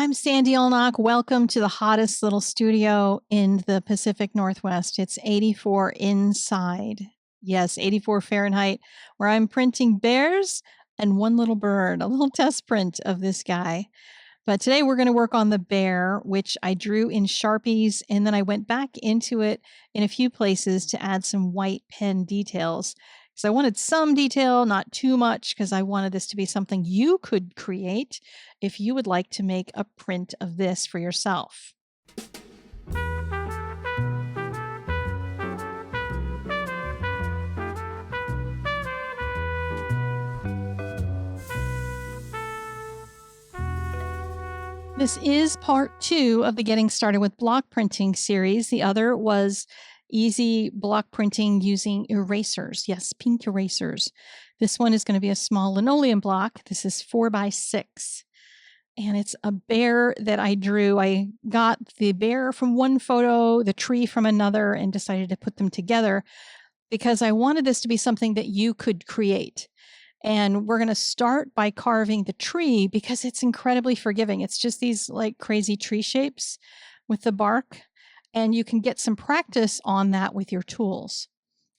I'm Sandy Allnock. Welcome to the hottest little studio in the Pacific Northwest. It's 84 inside. Yes, 84 Fahrenheit, where I'm printing bears and one little bird, a little test print of this guy. But today we're going to work on the bear, which I drew in Sharpies, and then I went back into it in a few places to add some white pen details. Because I wanted some detail, not too much, because I wanted this to be something you could create if you would like to make a print of this for yourself. This is part 2 of the Getting Started with Block Printing series. The other was easy block printing using erasers. Yes, pink erasers. This one is going to be a small linoleum block. This is 4x6. And it's a bear that I drew. I got the bear from one photo, the tree from another, and decided to put them together because I wanted this to be something that you could create. And we're going to start by carving the tree because it's incredibly forgiving. It's just these like crazy tree shapes with the bark, and you can get some practice on that with your tools.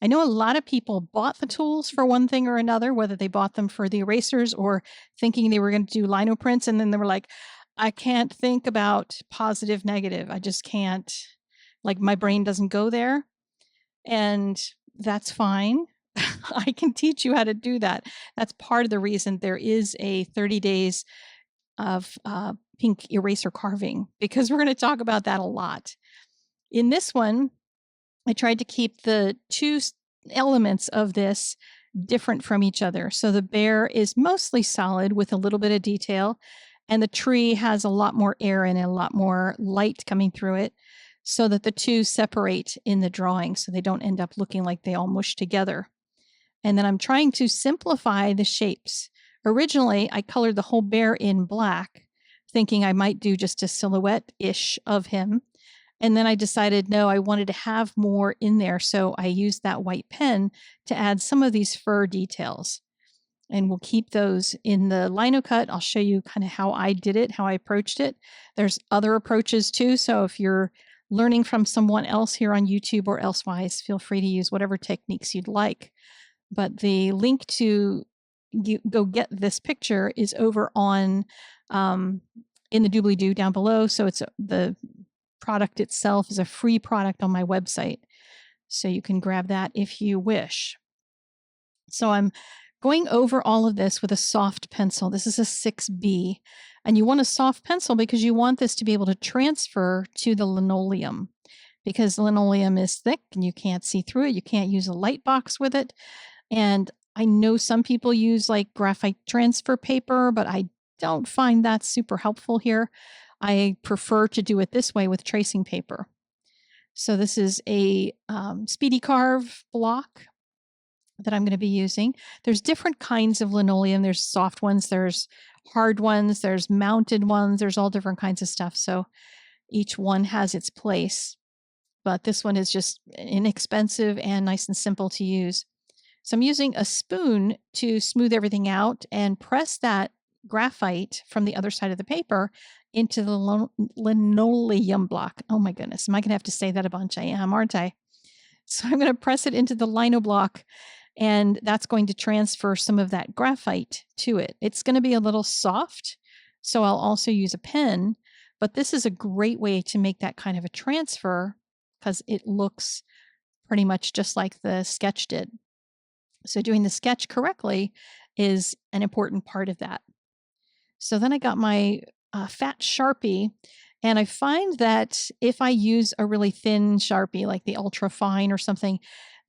I know a lot of people bought the tools for one thing or another, whether they bought them for the erasers or thinking they were going to do lino prints, and then they were like, I can't think about positive, negative. I just can't, like my brain doesn't go there. And that's fine. I can teach you how to do that. That's part of the reason there is a 30 days of pink eraser carving, because we're going to talk about that a lot. In this one, I tried to keep the two elements of this different from each other. So the bear is mostly solid with a little bit of detail, and the tree has a lot more air and a lot more light coming through it, so that the two separate in the drawing so they don't end up looking like they all mush together. And then I'm trying to simplify the shapes. Originally, I colored the whole bear in black, thinking I might do just a silhouette-ish of him. And then I decided, no, I wanted to have more in there. So I used that white pen to add some of these fur details. And we'll keep those in the lino cut. I'll show you kind of how I did it, how I approached it. There's other approaches too. So if you're learning from someone else here on YouTube or elsewise, feel free to use whatever techniques you'd like. But the link to go get this picture is over on in the doobly-doo down below. So it's the product itself is a free product on my website. So you can grab that if you wish. So I'm going over all of this with a soft pencil. This is a 6B. And you want a soft pencil because you want this to be able to transfer to the linoleum, because linoleum is thick and you can't see through it. You can't use a light box with it. And I know some people use like graphite transfer paper, but I don't find that super helpful here. I prefer to do it this way with tracing paper. So this is a SpeedyCarve block that I'm going to be using. There's different kinds of linoleum. There's soft ones, there's hard ones, there's mounted ones, there's all different kinds of stuff. So each one has its place, but this one is just inexpensive and nice and simple to use. So I'm using a spoon to smooth everything out and press that graphite from the other side of the paper into the linoleum block. Oh my goodness, am I going to have to say that a bunch? I am, aren't I? So I'm going to press it into the lino block, and that's going to transfer some of that graphite to it. It's going to be a little soft, so I'll also use a pen, but this is a great way to make that kind of a transfer because it looks pretty much just like the sketch did. So doing the sketch correctly is an important part of that. So then I got my fat Sharpie, and I find that if I use a really thin Sharpie, like the ultra fine or something,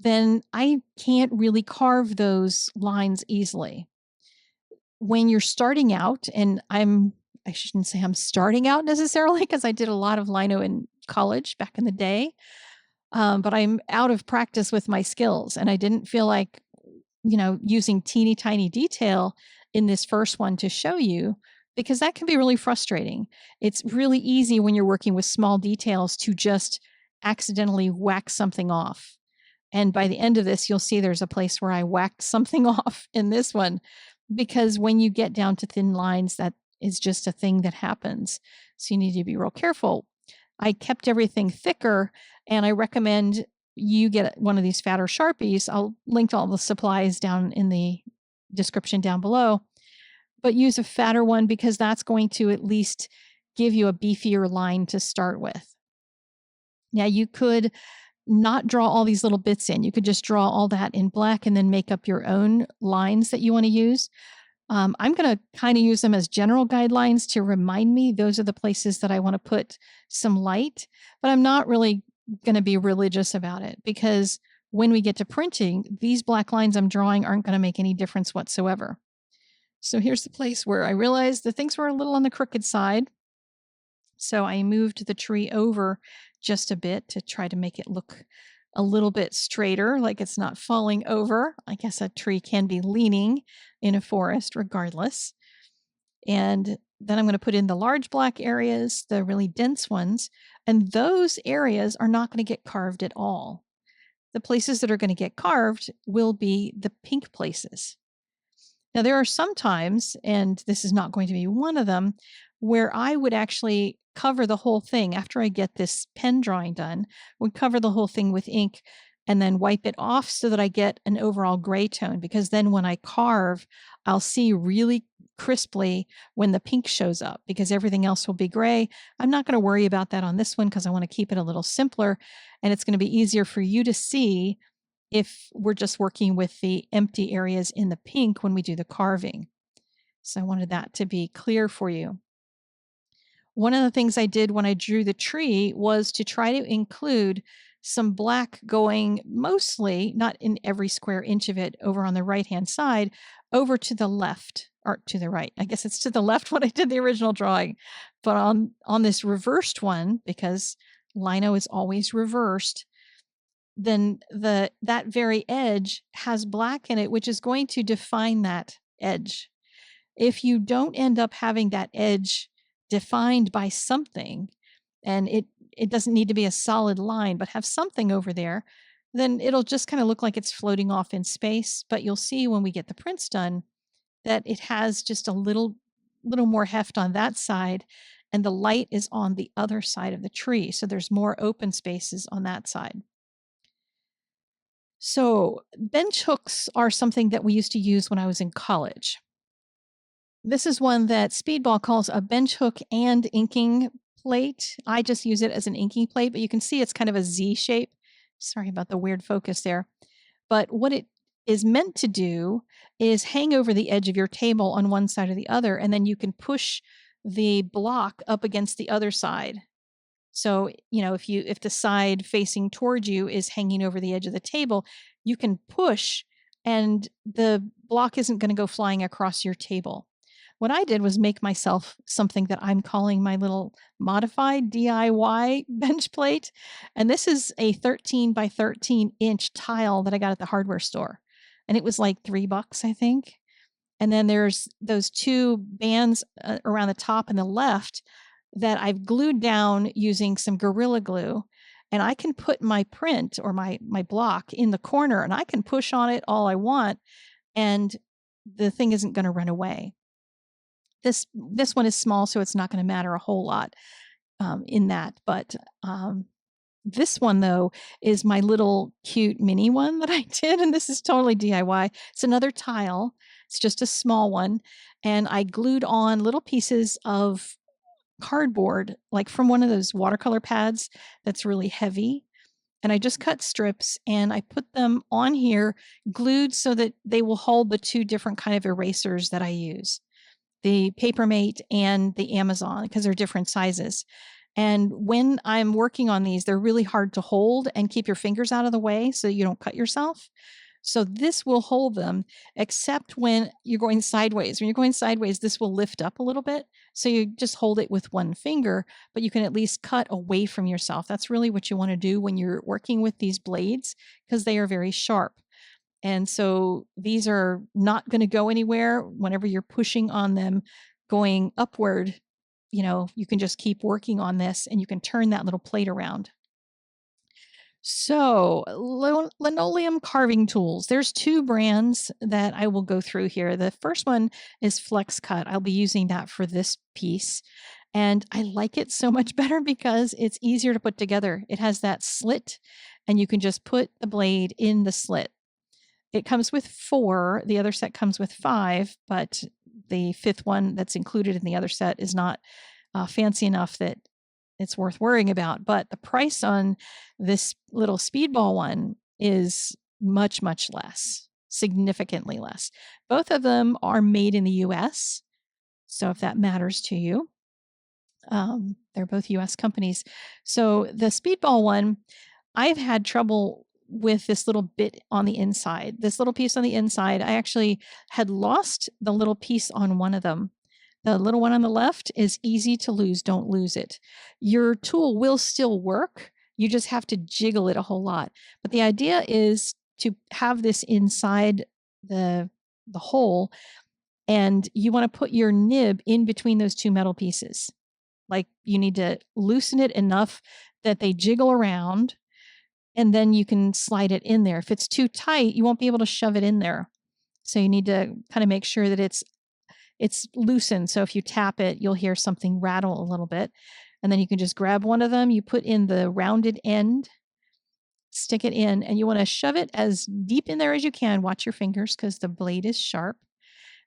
then I can't really carve those lines easily. When you're starting out, and I shouldn't say I'm starting out necessarily because I did a lot of lino in college back in the day, but I'm out of practice with my skills, and I didn't feel like, using teeny tiny detail in this first one to show you, because that can be really frustrating. It's really easy when you're working with small details to just accidentally whack something off. And by the end of this, you'll see there's a place where I whacked something off in this one, because when you get down to thin lines, that is just a thing that happens. So you need to be real careful. I kept everything thicker, and I recommend you get one of these fatter Sharpies. I'll link all the supplies down in the description down below, but use a fatter one because that's going to at least give you a beefier line to start with. Now you could not draw all these little bits in. You could just draw all that in black and then make up your own lines that you want to use. I'm going to kind of use them as general guidelines to remind me those are the places that I want to put some light, but I'm not really going to be religious about it because when we get to printing, these black lines I'm drawing aren't going to make any difference whatsoever. So here's the place where I realized the things were a little on the crooked side. So I moved the tree over just a bit to try to make it look a little bit straighter, like it's not falling over. I guess a tree can be leaning in a forest regardless. And then I'm going to put in the large black areas, the really dense ones, and those areas are not going to get carved at all. The places that are going to get carved will be the pink places. Now, there are some times, and this is not going to be one of them, where I would actually cover the whole thing after I get this pen drawing done, would cover the whole thing with ink and then wipe it off so that I get an overall gray tone, because then when I carve, I'll see really crisply when the pink shows up because everything else will be gray. I'm not going to worry about that on this one because I want to keep it a little simpler, and it's going to be easier for you to see if we're just working with the empty areas in the pink when we do the carving. So I wanted that to be clear for you. One of the things I did when I drew the tree was to try to include some black going mostly, not in every square inch of it, over on the right-hand side, over to the left, or to the right. I guess it's to the left when I did the original drawing. But on this reversed one, because lino is always reversed, then that very edge has black in it, which is going to define that edge. If you don't end up having that edge defined by something, and it doesn't need to be a solid line, but have something over there, then it'll just kind of look like it's floating off in space. But you'll see when we get the prints done that it has just a little more heft on that side, and the light is on the other side of the tree. So there's more open spaces on that side. So bench hooks are something that we used to use when I was in college. This is one that Speedball calls a bench hook and inking plate. I just use it as an inking plate, but you can see it's kind of a Z shape. Sorry about the weird focus there. But what it is meant to do is hang over the edge of your table on one side or the other, and then you can push the block up against the other side. So, if the side facing toward you is hanging over the edge of the table, you can push and the block isn't going to go flying across your table. What I did was make myself something that I'm calling my little modified DIY bench plate. And this is a 13 by 13 inch tile that I got at the hardware store. And it was like $3, I think. And then there's those two bands around the top and the left that I've glued down using some Gorilla Glue. And I can put my print or my block in the corner, and I can push on it all I want, and the thing isn't going to run away. This one is small, so it's not going to matter a whole lot in that. But this one, though, is my little cute mini one that I did, and this is totally DIY. It's another tile. It's just a small one, and I glued on little pieces of cardboard, like from one of those watercolor pads that's really heavy. And I just cut strips and I put them on here glued so that they will hold the two different kind of erasers that I use, the Papermate and the Amazon, because they're different sizes. And when I'm working on these, they're really hard to hold and keep your fingers out of the way so you don't cut yourself. So this will hold them, except when you're going sideways. When you're going sideways, this will lift up a little bit. So you just hold it with one finger, but you can at least cut away from yourself. That's really what you want to do when you're working with these blades, because they are very sharp. And so these are not going to go anywhere. Whenever you're pushing on them going upward, you can just keep working on this and you can turn that little plate around. So, linoleum carving tools. There's two brands that I will go through here. The first one is Flex Cut. I'll be using that for this piece. And I like it so much better because it's easier to put together. It has that slit, and you can just put the blade in the slit. It comes with 4. The other set comes with 5, but the 5th one that's included in the other set is not fancy enough that it's worth worrying about. But the price on this little Speedball one is much, much less, significantly less. Both of them are made in the US. So if that matters to you, they're both US companies. So the Speedball one, I've had trouble with this little bit on the inside. This little piece on the inside, I actually had lost the little piece on one of them. The little one on the left is easy to lose. Don't lose it. Your tool will still work. You just have to jiggle it a whole lot. But the idea is to have this inside the hole, and you want to put your nib in between those two metal pieces. Like, you need to loosen it enough that they jiggle around, and then you can slide it in there. If it's too tight, you won't be able to shove it in there. So you need to kind of make sure that it's loosened. So if you tap it, you'll hear something rattle a little bit. And then you can just grab one of them, you put in the rounded end, stick it in, and you want to shove it as deep in there as you can. Watch your fingers because the blade is sharp.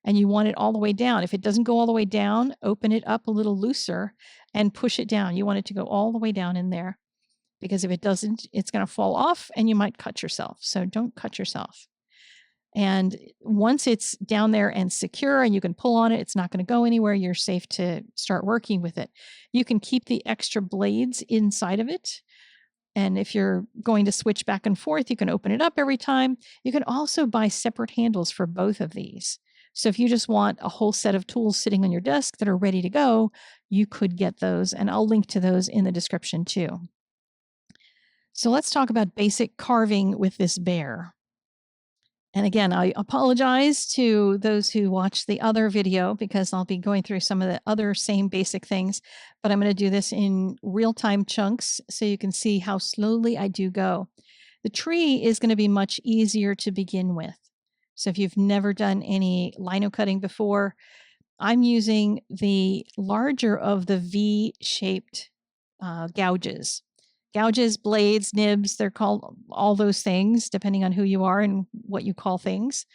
And you want it all the way down. If it doesn't go all the way down, open it up a little looser and push it down. You want it to go all the way down in there, because if it doesn't, it's going to fall off and you might cut yourself. So don't cut yourself. And once it's down there and secure and you can pull on it, it's not going to go anywhere. You're safe to start working with it. You can keep the extra blades inside of it. And if you're going to switch back and forth, you can open it up every time. You can also buy separate handles for both of these. So if you just want a whole set of tools sitting on your desk that are ready to go, you could get those. And I'll link to those in the description too. So let's talk about basic carving with this bear. And again, I apologize to those who watched the other video because I'll be going through some of the other same basic things, but I'm going to do this in real-time chunks so you can see how slowly I do go. The tree is going to be much easier to begin with. So if you've never done any lino cutting before, I'm using the larger of the V-shaped gouges. Gouges, blades, nibs, they're called all those things, depending on who you are and what you call things.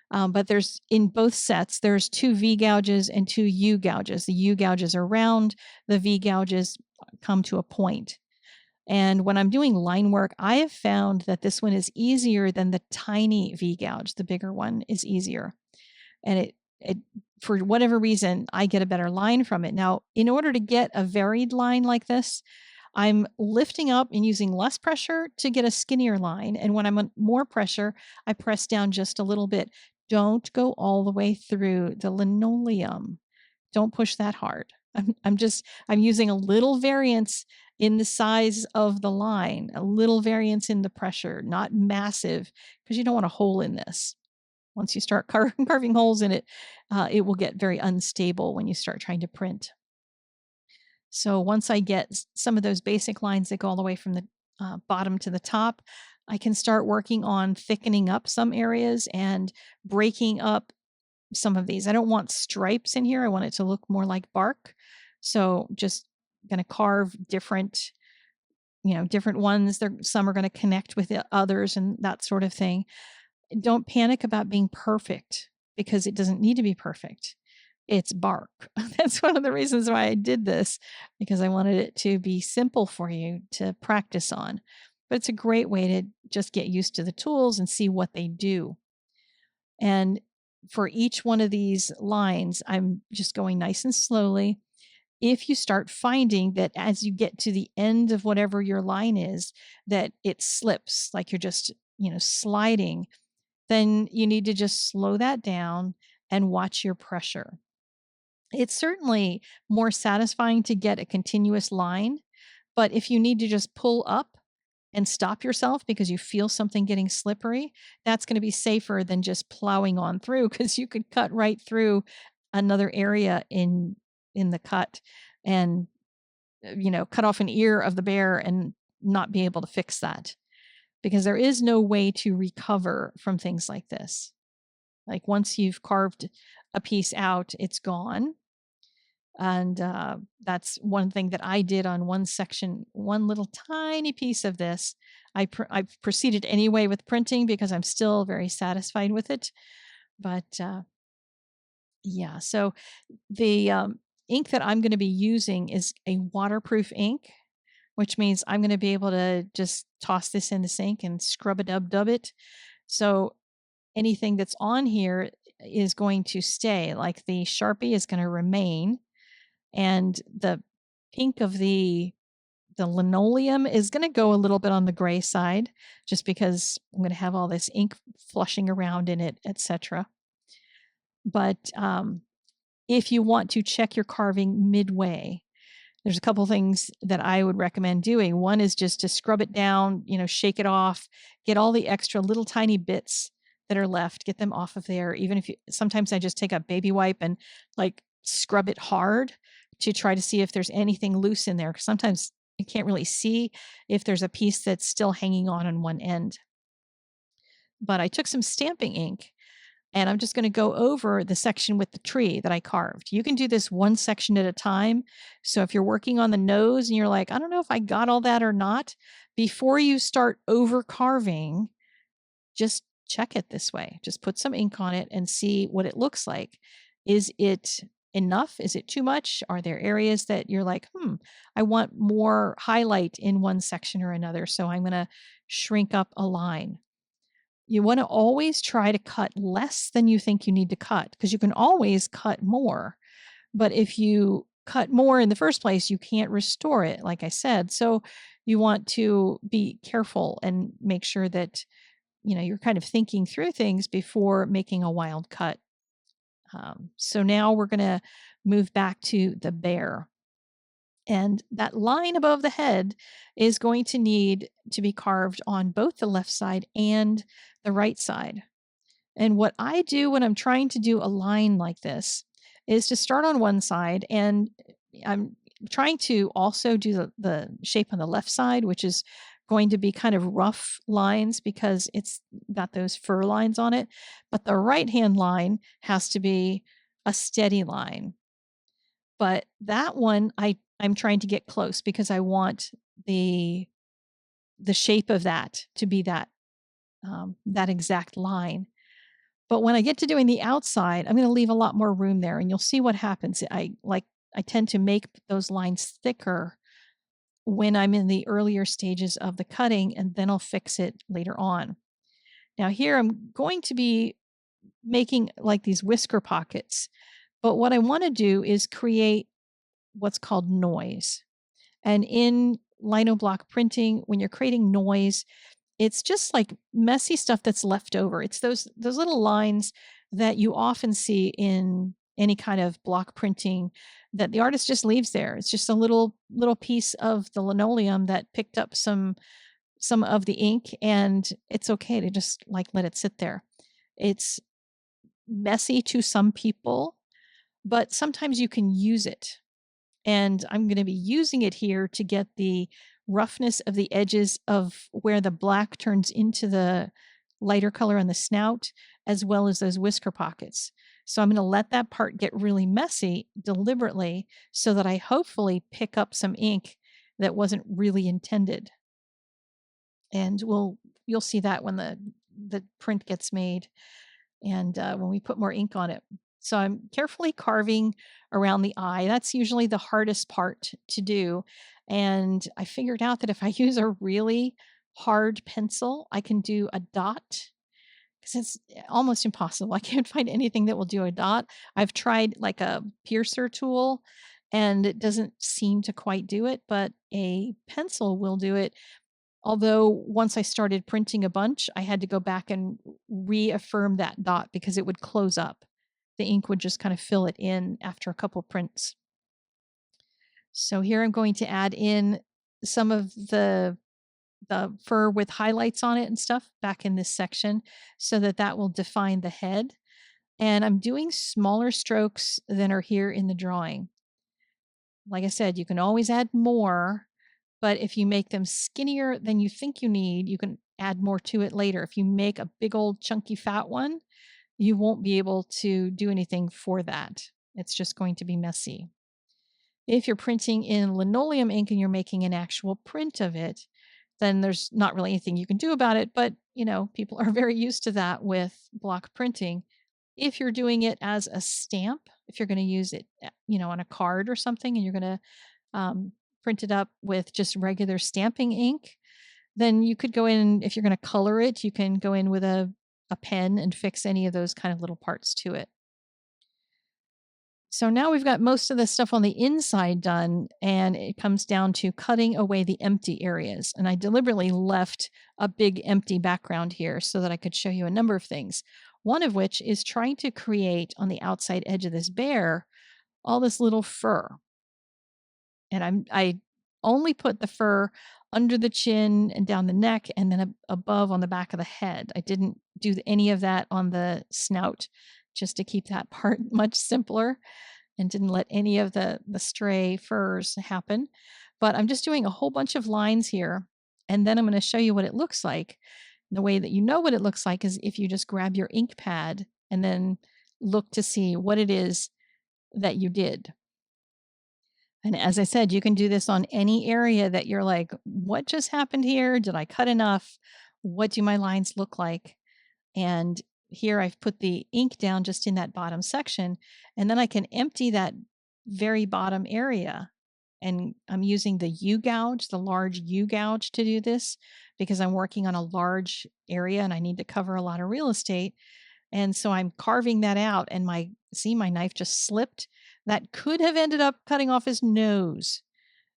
But there's, in both sets, there's 2 V gouges and 2 U gouges. The U gouges are round, the V gouges come to a point. And when I'm doing line work, I have found that this one is easier than the tiny V gouge. The bigger one is easier. And it for whatever reason, I get a better line from it. Now, in order to get a varied line like this, I'm lifting up and using less pressure to get a skinnier line. And when I'm on more pressure, I press down just a little bit. Don't go all the way through the linoleum. Don't push that hard. I'm using a little variance in the size of the line, a little variance in the pressure, not massive, because you don't want a hole in this. Once you start carving holes in it, it will get very unstable when you start trying to print. So once I get some of those basic lines that go all the way from the bottom to the top, I can start working on thickening up some areas and breaking up some of these. I don't want stripes in here. I want it to look more like bark. So just going to carve different, different ones. Some are going to connect with the others and that sort of thing. Don't panic about being perfect because it doesn't need to be perfect. It's bark. That's one of the reasons why I did this, because I wanted it to be simple for you to practice on. But it's a great way to just get used to the tools and see what they do. And for each one of these lines, I'm just going nice and slowly. If you start finding that as you get to the end of whatever your line is, that it slips, like you're just, sliding, then you need to just slow that down and watch your pressure. It's certainly more satisfying to get a continuous line, but if you need to just pull up and stop yourself because you feel something getting slippery, that's going to be safer than just plowing on through, because you could cut right through another area in the cut and cut off an ear of the bear and not be able to fix that. because there is no way to recover from things like this. Like once you've carved a piece out, it's gone. And that's one thing that I did on one section, one little tiny piece of this. I proceeded anyway with printing because I'm still very satisfied with it. But yeah, so the ink that I'm going to be using is a waterproof ink, which means I'm going to be able to just toss this in the sink and scrub a dub dub it. So anything that's on here is going to stay, like the Sharpie is going to remain, and the pink of the linoleum is going to go a little bit on the gray side just because I'm going to have all this ink flushing around in it, etc. But if you want to check your carving midway, there's a couple things that I would recommend doing. One is just to scrub it down, shake it off, get all the extra little tiny bits that are left, get them off of there. Even if sometimes I just take a baby wipe and like scrub it hard to try to see if there's anything loose in there. 'Cause sometimes you can't really see if there's a piece that's still hanging on one end. But I took some stamping ink and I'm just going to go over the section with the tree that I carved. You can do this one section at a time. So if you're working on the nose and you're like, I don't know if I got all that or not, before you start over carving, just check it this way. Just put some ink on it and see what it looks like. Is it enough? Is it too much? Are there areas that you're like, I want more highlight in one section or another, so I'm going to shrink up a line. You want to always try to cut less than you think you need to cut, because you can always cut more. But if you cut more in the first place, you can't restore it, like I said. So you want to be careful and make sure that you're kind of thinking through things before making a wild cut. So now we're going to move back to the bear. And that line above the head is going to need to be carved on both the left side and the right side. And what I do when I'm trying to do a line like this is to start on one side, and I'm trying to also do the shape on the left side, which is going to be kind of rough lines because it's got those fur lines on it. But the right hand line has to be a steady line. But that one, I'm trying to get close because I want the shape of that to be that that exact line. But when I get to doing the outside, I'm going to leave a lot more room there, and you'll see what happens. I tend to make those lines thicker when I'm in the earlier stages of the cutting, and then I'll fix it later on. Now here I'm going to be making like these whisker pockets, but what I want to do is create what's called noise. And in lino block printing, when you're creating noise, it's just like messy stuff that's left over. It's those little lines that you often see in any kind of block printing that the artist just leaves there. It's just a little piece of the linoleum that picked up some of the ink, and it's okay to just like let it sit there. It's messy to some people, but sometimes you can use it. And I'm going to be using it here to get the roughness of the edges of where the black turns into the lighter color on the snout, as well as those whisker pockets. So I'm going to let that part get really messy deliberately so that I hopefully pick up some ink that wasn't really intended. And you'll see that when the print gets made and when we put more ink on it. So I'm carefully carving around the eye. That's usually the hardest part to do. And I figured out that if I use a really hard pencil, I can do a dot, because it's almost impossible. I can't find anything that will do a dot. I've tried like a piercer tool and it doesn't seem to quite do it, but a pencil will do it. Although once I started printing a bunch, I had to go back and reaffirm that dot because it would close up. The ink would just kind of fill it in after a couple prints. So here I'm going to add in some of the fur with highlights on it and stuff back in this section so that will define the head. And I'm doing smaller strokes than are here in the drawing. Like I said, you can always add more, but if you make them skinnier than you think you need, you can add more to it later. If you make a big old chunky fat one, you won't be able to do anything for that. It's just going to be messy. If you're printing in linoleum ink and you're making an actual print of it, then there's not really anything you can do about it. But, people are very used to that with block printing. If you're doing it as a stamp, if you're going to use it, on a card or something, and you're going to print it up with just regular stamping ink, then you could go in, if you're going to color it, you can go in with a pen and fix any of those kind of little parts to it. So now we've got most of the stuff on the inside done, and it comes down to cutting away the empty areas. And I deliberately left a big empty background here so that I could show you a number of things. One of which is trying to create on the outside edge of this bear all this little fur. And I only put the fur under the chin and down the neck and then above on the back of the head. I didn't do any of that on the snout, just to keep that part much simpler, and didn't let any of the stray furs happen. But I'm just doing a whole bunch of lines here, and then I'm going to show you what it looks like. The way that you know what it looks like is if you just grab your ink pad and then look to see what it is that you did. And as I said, you can do this on any area that you're like, what just happened here? Did I cut enough? What do my lines look like? And here I've put the ink down just in that bottom section, and then I can empty that very bottom area. And I'm using the U gouge, the large U gouge to do this because I'm working on a large area and I need to cover a lot of real estate. And so I'm carving that out, and my knife just slipped. That could have ended up cutting off his nose.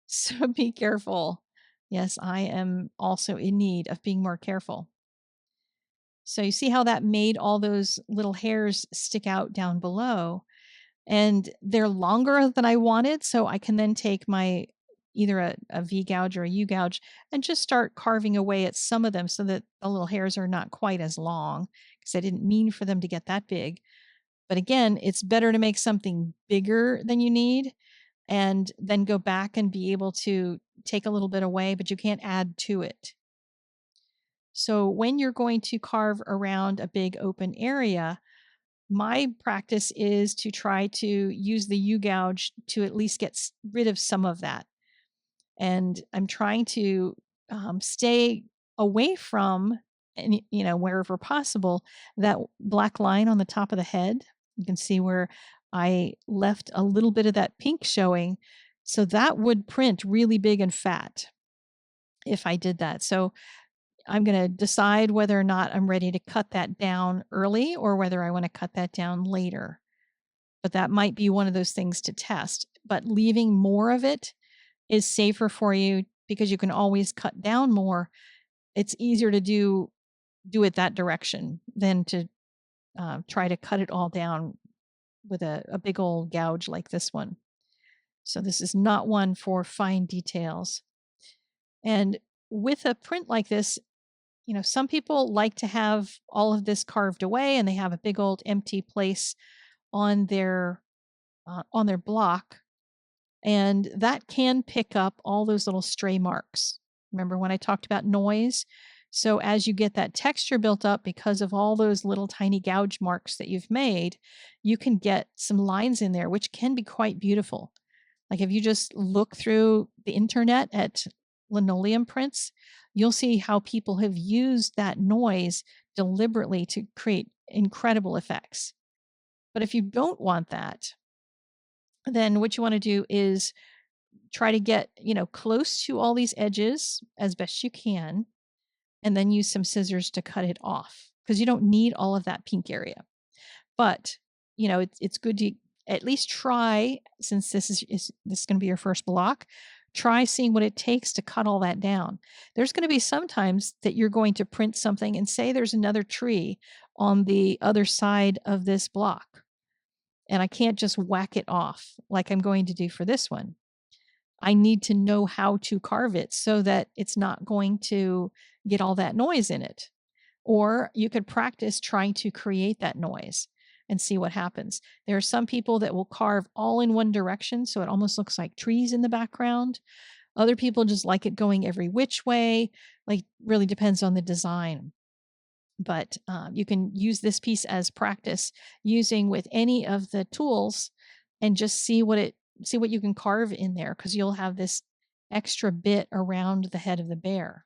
So be careful. Yes, I am also in need of being more careful. So you see how that made all those little hairs stick out down below, and they're longer than I wanted. So I can then take my either a V gouge or a U gouge and just start carving away at some of them so that the little hairs are not quite as long, because I didn't mean for them to get that big. But again, it's better to make something bigger than you need and then go back and be able to take a little bit away, but you can't add to it. So when you're going to carve around a big open area, my practice is to try to use the U gouge to at least get rid of some of that. And I'm trying to stay away from, and wherever possible, that black line on the top of the head. You can see where I left a little bit of that pink showing. So that would print really big and fat if I did that. So I'm going to decide whether or not I'm ready to cut that down early or whether I want to cut that down later. But that might be one of those things to test. But leaving more of it is safer for you because you can always cut down more. It's easier to do it that direction than to try to cut it all down with a big old gouge like this one. So this is not one for fine details. And with a print like this, some people like to have all of this carved away and they have a big old empty place on their block, and that can pick up all those little stray marks. Remember when I talked about noise? So as you get that texture built up because of all those little tiny gouge marks that you've made, you can get some lines in there, which can be quite beautiful. Like if you just look through the internet at linoleum prints, you'll see how people have used that noise deliberately to create incredible effects. But if you don't want that, then what you want to do is try to get, close to all these edges as best you can, and then use some scissors to cut it off because you don't need all of that pink area. But, it's good to at least try, since this is going to be your first block, try seeing what it takes to cut all that down. There's going to be some times that you're going to print something and say there's another tree on the other side of this block, and I can't just whack it off like I'm going to do for this one. I need to know how to carve it so that it's not going to get all that noise in it. Or you could practice trying to create that noise and see what happens. There are some people that will carve all in one direction, so it almost looks like trees in the background. Other people just like it going every which way. Like, really depends on the design. But you can use this piece as practice using with any of the tools and just see what you can carve in there because you'll have this extra bit around the head of the bear.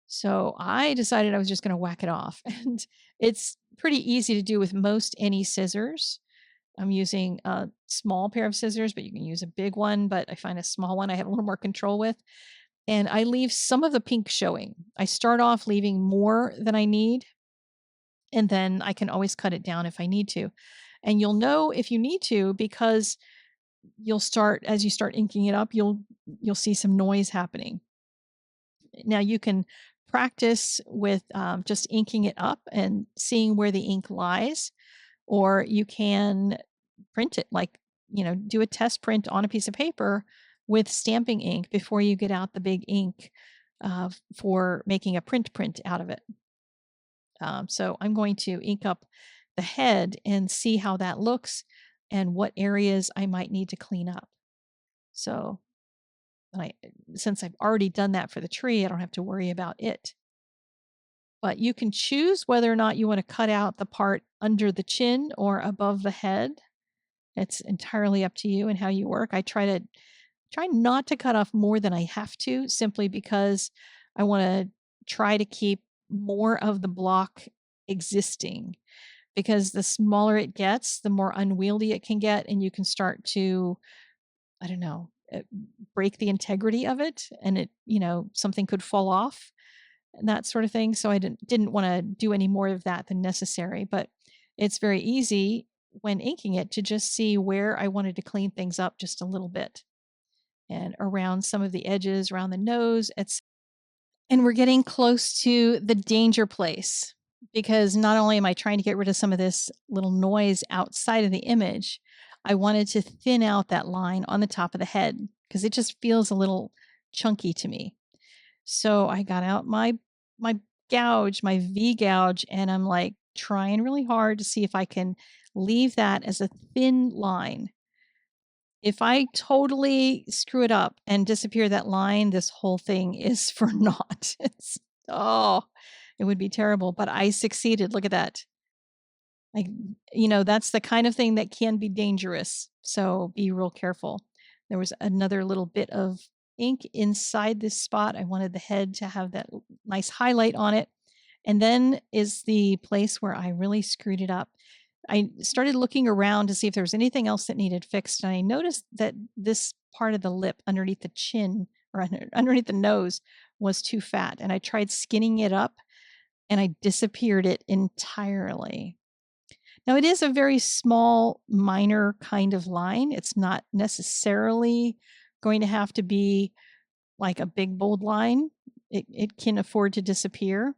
So I decided I was just going to whack it off. And it's pretty easy to do with most any scissors. I'm using a small pair of scissors, but you can use a big one. But I find a small one I have a little more control with. And I leave some of the pink showing. I start off leaving more than I need, and then I can always cut it down if I need to. And you'll know if you need to because you'll start as you start inking it up, you'll see some noise happening. Now you can practice with just inking it up and seeing where the ink lies, or you can print it like, do a test print on a piece of paper with stamping ink before you get out the big ink for making a print out of it. So I'm going to ink up the head and see how that looks and what areas I might need to clean up. So I, since I've already done that for the tree, I don't have to worry about it. But you can choose whether or not you want to cut out the part under the chin or above the head. It's entirely up to you and how you work. I try not to cut off more than I have to, simply because I want to try to keep more of the block existing, because the smaller it gets, the more unwieldy it can get, and you can start to, I don't know, break the integrity of it, and something could fall off and that sort of thing. So I didn't want to do any more of that than necessary. But it's very easy when inking it to just see where I wanted to clean things up just a little bit, and around some of the edges, around the nose, etc. And we're getting close to the danger place, because not only am I trying to get rid of some of this little noise outside of the image, I wanted to thin out that line on the top of the head because it just feels a little chunky to me. So I got out my gouge, my V gouge, and I'm like trying really hard to see if I can leave that as a thin line. If I totally screw it up and disappear that line, this whole thing is for naught. Oh, it would be terrible, but I succeeded. Look at that. Like, that's the kind of thing that can be dangerous. So be real careful. There was another little bit of ink inside this spot. I wanted the head to have that nice highlight on it. And then is the place where I really screwed it up. I started looking around to see if there was anything else that needed fixed. And I noticed that this part of the lip underneath the chin or underneath the nose was too fat. And I tried skinning it up and I disappeared it entirely. Now, it is a very small, minor kind of line. It's not necessarily going to have to be like a big, bold line. It can afford to disappear.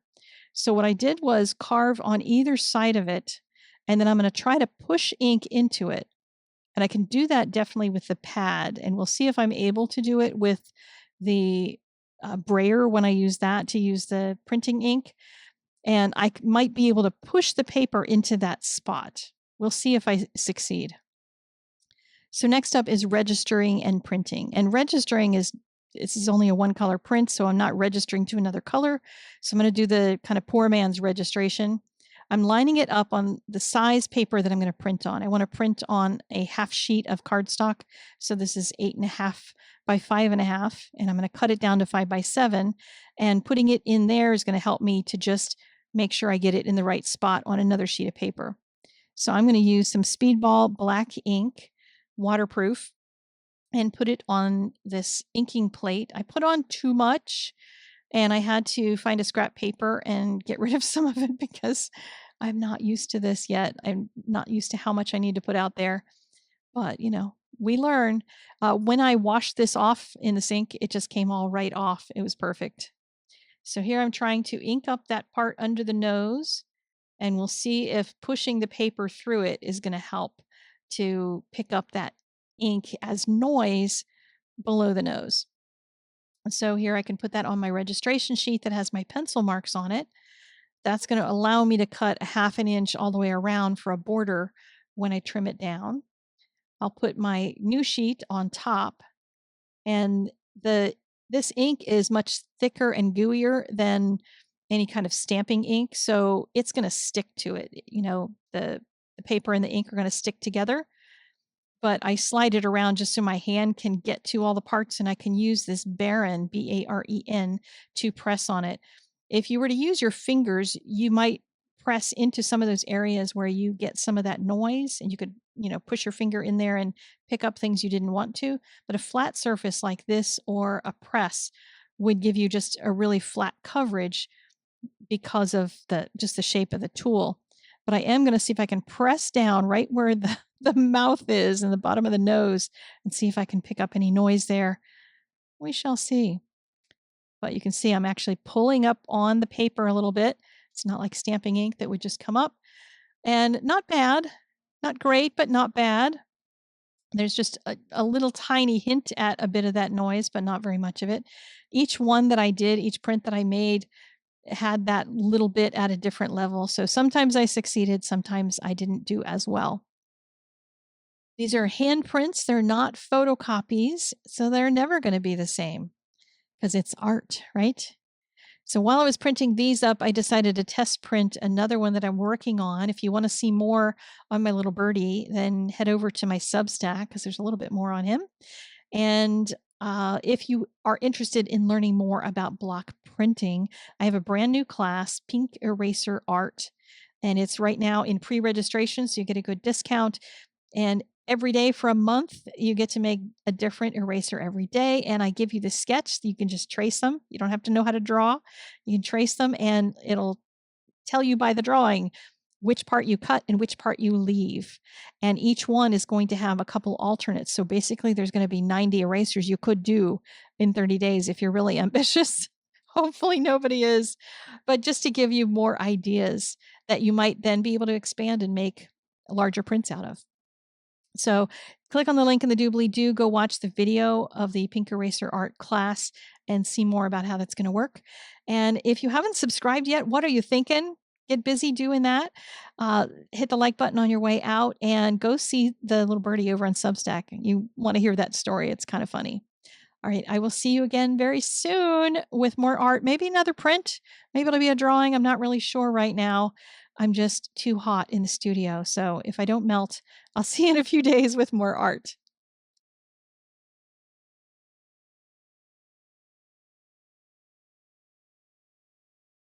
So what I did was carve on either side of it, and then I'm going to try to push ink into it. And I can do that definitely with the pad, and we'll see if I'm able to do it with the brayer when I use that to use the printing ink. And I might be able to push the paper into that spot. We'll see if I succeed. So next up is registering and printing. And registering this is only a one color print, so I'm not registering to another color. So I'm going to do the kind of poor man's registration. I'm lining it up on the size paper that I'm going to print on. I want to print on a half sheet of cardstock. So this is 8.5 by 5.5, and I'm going to cut it down to 5 by 7. And putting it in there is going to help me to just make sure I get it in the right spot on another sheet of paper. So I'm going to use some Speedball Black Ink, waterproof, and put it on this inking plate. I put on too much, and I had to find a scrap paper and get rid of some of it because I'm not used to this yet. I'm not used to how much I need to put out there. But, we learn. When I washed this off in the sink, it just came all right off. It was perfect. So here I'm trying to ink up that part under the nose, and we'll see if pushing the paper through it is going to help to pick up that ink as noise below the nose. So here I can put that on my registration sheet that has my pencil marks on it. That's going to allow me to cut a 1/2 inch all the way around for a border when I trim it down. I'll put my new sheet on top, and the This ink is much thicker and gooier than any kind of stamping ink, so it's gonna stick to it. You know, the paper and the ink are gonna stick together, but I slide it around just so my hand can get to all the parts and I can use this Baren, Baren, to press on it. If you were to use your fingers, you might press into some of those areas where you get some of that noise and you could, push your finger in there and pick up things you didn't want to. But a flat surface like this or a press would give you just a really flat coverage because of the shape of the tool. But I am gonna see if I can press down right where the the mouth is and the bottom of the nose and see if I can pick up any noise there. We shall see. But you can see I'm actually pulling up on the paper a little bit. It's not like stamping ink that would just come up. And not bad. Not great, but not bad. There's just a little tiny hint at a bit of that noise, but not very much of it. Each one that I did, each print that I made had that little bit at a different level. So sometimes I succeeded, sometimes I didn't do as well. These are hand prints, they're not photocopies, so they're never going to be the same because it's art, right? So while I was printing these up, I decided to test print another one that I'm working on. If you want to see more on my little birdie, then head over to my Substack because there's a little bit more on him. And if you are interested in learning more about block printing, I have a brand new class, Pink Eraser Art, and it's right now in pre-registration, so you get a good discount. And every day for a month, you get to make a different eraser every day. And I give you the sketch. You can just trace them. You don't have to know how to draw. You can trace them, and it'll tell you by the drawing which part you cut and which part you leave. And each one is going to have a couple alternates. So basically, there's going to be 90 erasers you could do in 30 days if you're really ambitious. Hopefully, nobody is. But just to give you more ideas that you might then be able to expand and make larger prints out of. So click on the link in the doobly do, go watch the video of the Pink Eraser Art class and see more about how that's going to work. And if you haven't subscribed yet, what are you thinking? Get busy doing that. Hit the like button on your way out and go see the little birdie over on Substack. You want to hear that story. It's kind of funny. All right. I will see you again very soon with more art, maybe another print. Maybe it'll be a drawing. I'm not really sure right now. I'm just too hot in the studio. So if I don't melt, I'll see you in a few days with more art.